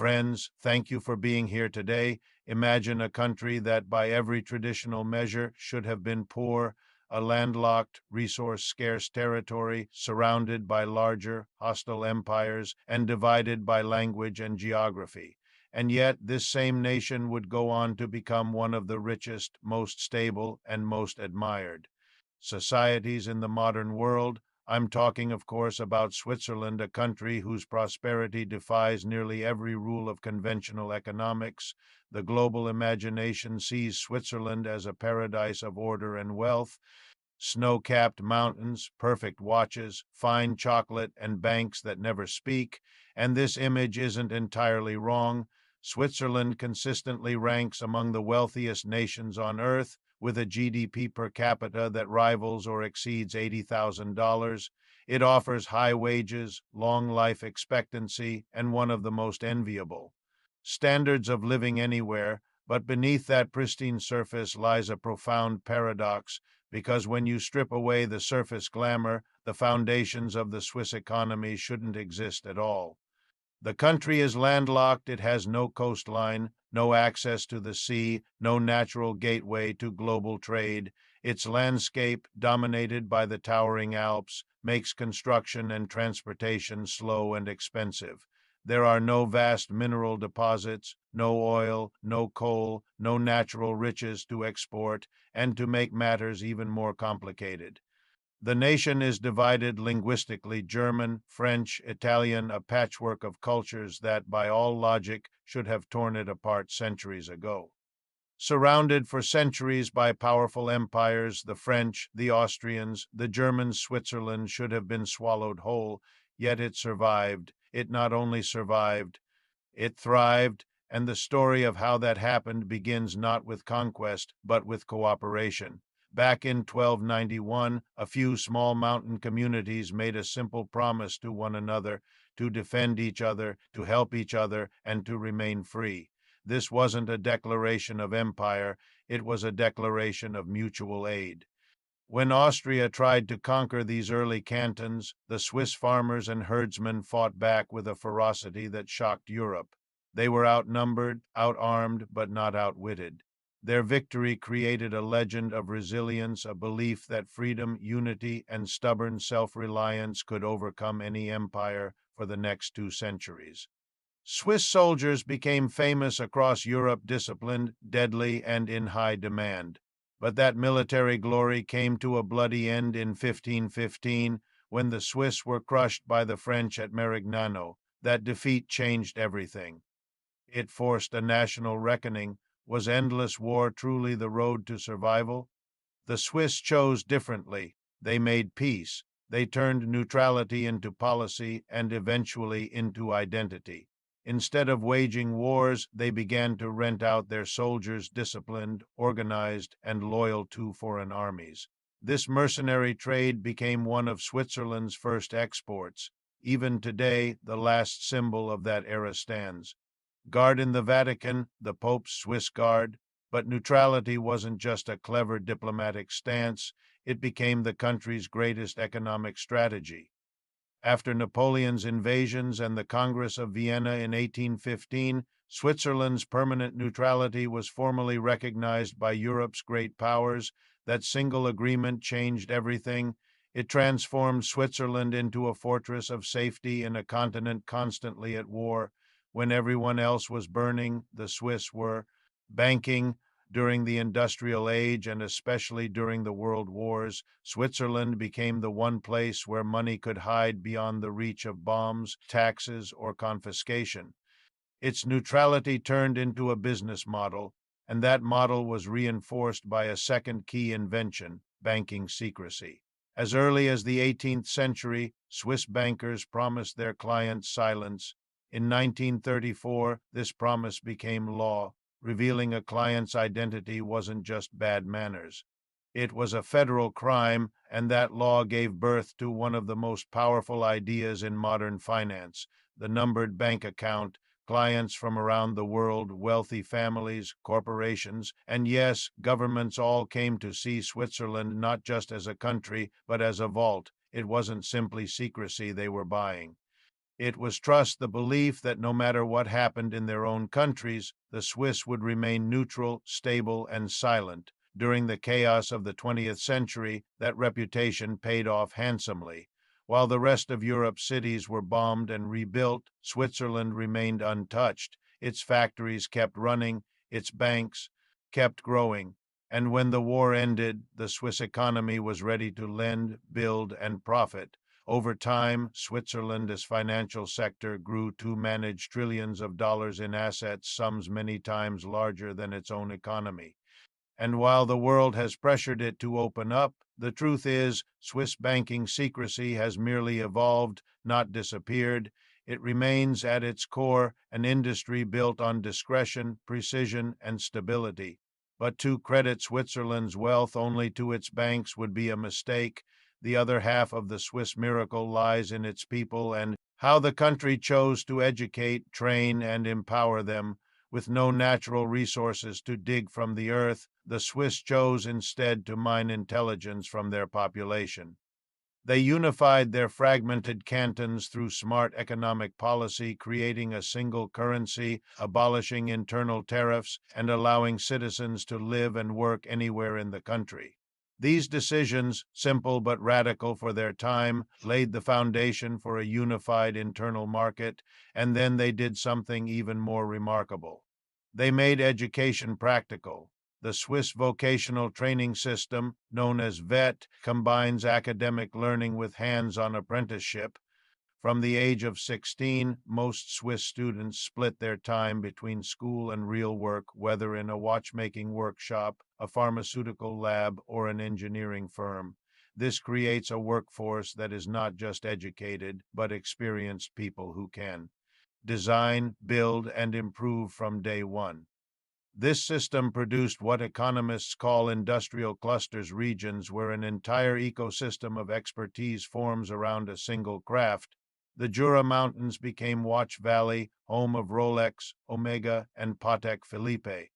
Friends, thank you for being here today. Imagine a country that, by every traditional measure, should have been poor, a landlocked, resource-scarce territory surrounded by larger, hostile empires and divided by language and geography. And yet, this same nation would go on to become one of the richest, most stable, and most admired societies in the modern world. I'm talking, of course, about Switzerland, a country whose prosperity defies nearly every rule of conventional economics. The global imagination sees Switzerland as a paradise of order and wealth. Snow-capped mountains, perfect watches, fine chocolate, and banks that never speak. And this image isn't entirely wrong. Switzerland consistently ranks among the wealthiest nations on Earth, with a GDP per capita that rivals or exceeds $80,000. It offers high wages, long life expectancy, and one of the most enviable standards of living anywhere. But beneath that pristine surface lies a profound paradox, because when you strip away the surface glamour, the foundations of the Swiss economy shouldn't exist at all. The country is landlocked. It has no coastline, no access to the sea, no natural gateway to global trade. Its landscape, dominated by the towering Alps, makes construction and transportation slow and expensive. There are no vast mineral deposits, no oil, no coal, no natural riches to export, and to make matters even more complicated, the nation is divided linguistically: German, French, Italian, a patchwork of cultures that, by all logic, should have torn it apart centuries ago. Surrounded for centuries by powerful empires, the French, the Austrians, the Germans, Switzerland should have been swallowed whole, yet it survived. It not only survived, it thrived, and the story of how that happened begins not with conquest, but with cooperation. Back in 1291, a few small mountain communities made a simple promise to one another: to defend each other, to help each other, and to remain free. This wasn't a declaration of empire, it was a declaration of mutual aid. When Austria tried to conquer these early cantons, the Swiss farmers and herdsmen fought back with a ferocity that shocked Europe. They were outnumbered, outarmed, but not outwitted. Their victory created a legend of resilience, a belief that freedom, unity, and stubborn self-reliance could overcome any empire for the next 2 centuries. Swiss soldiers became famous across Europe, disciplined, deadly, and in high demand. But that military glory came to a bloody end in 1515, when the Swiss were crushed by the French at Marignano. That defeat changed everything. It forced a national reckoning. Was endless war truly the road to survival? The Swiss chose differently. They made peace. They turned neutrality into policy and eventually into identity. Instead of waging wars, they began to rent out their soldiers, disciplined, organized, and loyal to foreign armies. This mercenary trade became one of Switzerland's first exports. Even today, the last symbol of that era stands. Guard in the Vatican, the Pope's Swiss Guard. But neutrality wasn't just a clever diplomatic stance, it became the country's greatest economic strategy. After Napoleon's invasions and the Congress of Vienna in 1815, Switzerland's permanent neutrality was formally recognized by Europe's great powers. That single agreement changed everything. It transformed Switzerland into a fortress of safety in a continent constantly at war. When everyone else was burning, the Swiss were. Banking. During the Industrial Age and especially during the World Wars, Switzerland became the one place where money could hide beyond the reach of bombs, taxes, or confiscation. Its neutrality turned into a business model, and that model was reinforced by a second key invention: banking secrecy. As early as the 18th century, Swiss bankers promised their clients silence. In 1934, this promise became law. Revealing a client's identity wasn't just bad manners. It was a federal crime, and that law gave birth to one of the most powerful ideas in modern finance: the numbered bank account. Clients from around the world, wealthy families, corporations, and yes, governments all came to see Switzerland not just as a country, but as a vault. It wasn't simply secrecy they were buying. It was trust, the belief that no matter what happened in their own countries, the Swiss would remain neutral, stable, and silent. During the chaos of the 20th century, that reputation paid off handsomely. While the rest of Europe's cities were bombed and rebuilt, Switzerland remained untouched. Its factories kept running, its banks kept growing, and when the war ended, the Swiss economy was ready to lend, build, and profit. Over time, Switzerland's financial sector grew to manage trillions of dollars in assets, sums many times larger than its own economy. And while the world has pressured it to open up, the truth is, Swiss banking secrecy has merely evolved, not disappeared. It remains at its core an industry built on discretion, precision, and stability. But to credit Switzerland's wealth only to its banks would be a mistake. The other half of the Swiss miracle lies in its people and how the country chose to educate, train, and empower them. With no natural resources to dig from the earth, the Swiss chose instead to mine intelligence from their population. They unified their fragmented cantons through smart economic policy, creating a single currency, abolishing internal tariffs, and allowing citizens to live and work anywhere in the country. These decisions, simple but radical for their time, laid the foundation for a unified internal market, and then they did something even more remarkable. They made education practical. The Swiss vocational training system, known as VET, combines academic learning with hands-on apprenticeship. From the age of 16, most Swiss students split their time between school and real work, whether in a watchmaking workshop, a pharmaceutical lab, or an engineering firm. This creates a workforce that is not just educated, but experienced people who can design, build, and improve from day one. This system produced what economists call industrial clusters, regions where an entire ecosystem of expertise forms around a single craft. The Jura Mountains became Watch Valley, home of Rolex, Omega, and Patek Philippe.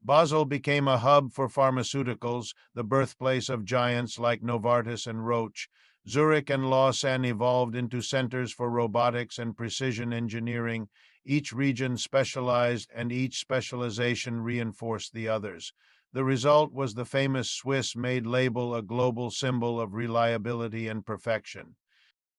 Basel became a hub for pharmaceuticals, the birthplace of giants like Novartis and Roche. Zurich and Lausanne evolved into centers for robotics and precision engineering. Each region specialized, and each specialization reinforced the others. The result was the famous Swiss-made label, a global symbol of reliability and perfection.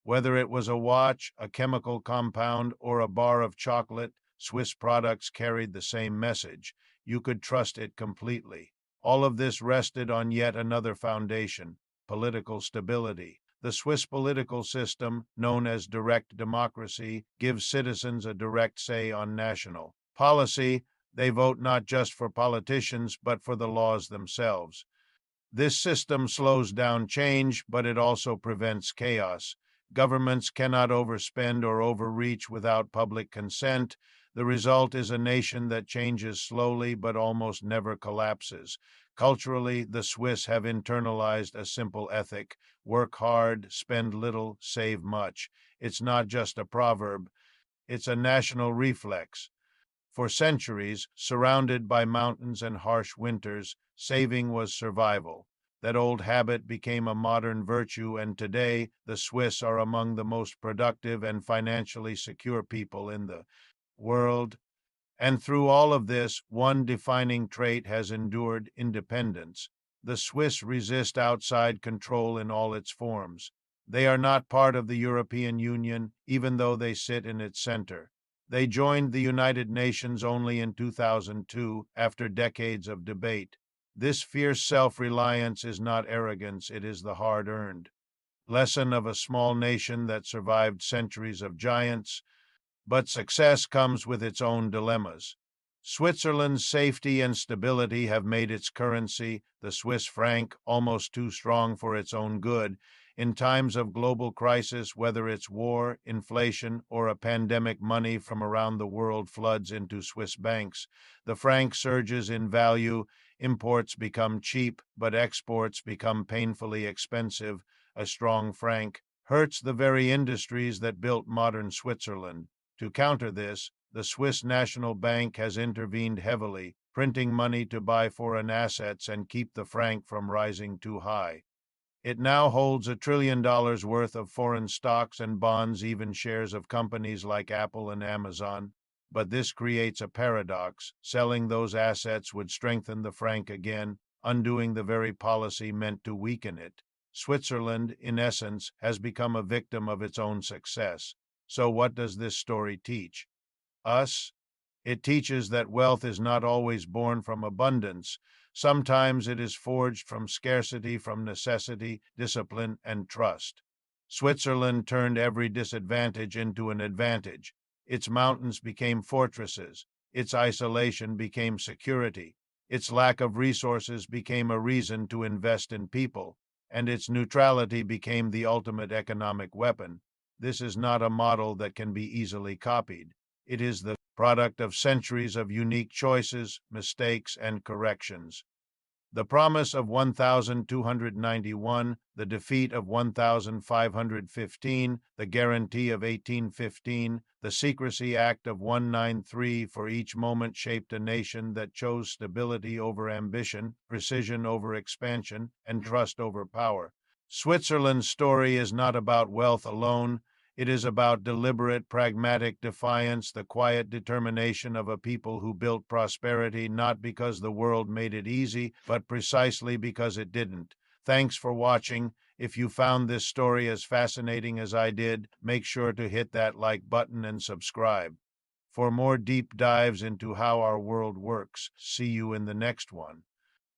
Whether it was a watch, a chemical compound, or a bar of chocolate, Swiss products carried the same message. You could trust it completely. All of this rested on yet another foundation: political stability. The Swiss political system, known as direct democracy, gives citizens a direct say on national policy. They vote not just for politicians, but for the laws themselves. This system slows down change, but it also prevents chaos. Governments cannot overspend or overreach without public consent. The result is a nation that changes slowly but almost never collapses. Culturally, the Swiss have internalized a simple ethic: work hard, spend little, save much. It's not just a proverb, it's a national reflex. For centuries, surrounded by mountains and harsh winters, saving was survival. That old habit became a modern virtue, and today the Swiss are among the most productive and financially secure people in the world. And through all of this, one defining trait has endured: independence. The Swiss resist outside control in all its forms. They are not part of the European Union, even though they sit in its center. They joined the United Nations only in 2002, after decades of debate. This fierce self-reliance is not arrogance, it is the hard-earned lesson of a small nation that survived centuries of giants. But success comes with its own dilemmas. Switzerland's safety and stability have made its currency, the Swiss franc, almost too strong for its own good. In times of global crisis, whether it's war, inflation, or a pandemic, money from around the world floods into Swiss banks. The franc surges in value, imports become cheap, but exports become painfully expensive. A strong franc hurts the very industries that built modern Switzerland. To counter this, the Swiss National Bank has intervened heavily, printing money to buy foreign assets and keep the franc from rising too high. It now holds $1 trillion worth of foreign stocks and bonds, even shares of companies like Apple and Amazon. But this creates a paradox. Selling those assets would strengthen the franc again, undoing the very policy meant to weaken it. Switzerland, in essence, has become a victim of its own success. So what does this story teach us? It teaches that wealth is not always born from abundance. Sometimes it is forged from scarcity, from necessity, discipline, and trust. Switzerland turned every disadvantage into an advantage. Its mountains became fortresses. Its isolation became security. Its lack of resources became a reason to invest in people. And its neutrality became the ultimate economic weapon. This is not a model that can be easily copied. It is the product of centuries of unique choices, mistakes, and corrections. The promise of 1291, the defeat of 1515, the guarantee of 1815, the Secrecy Act of 193 for each moment shaped a nation that chose stability over ambition, precision over expansion, and trust over power. Switzerland's story is not about wealth alone. It is about deliberate, pragmatic defiance, the quiet determination of a people who built prosperity not because the world made it easy, but precisely because it didn't. Thanks for watching. If you found this story as fascinating as I did, make sure to hit that like button and subscribe. For more deep dives into how our world works, see you in the next one.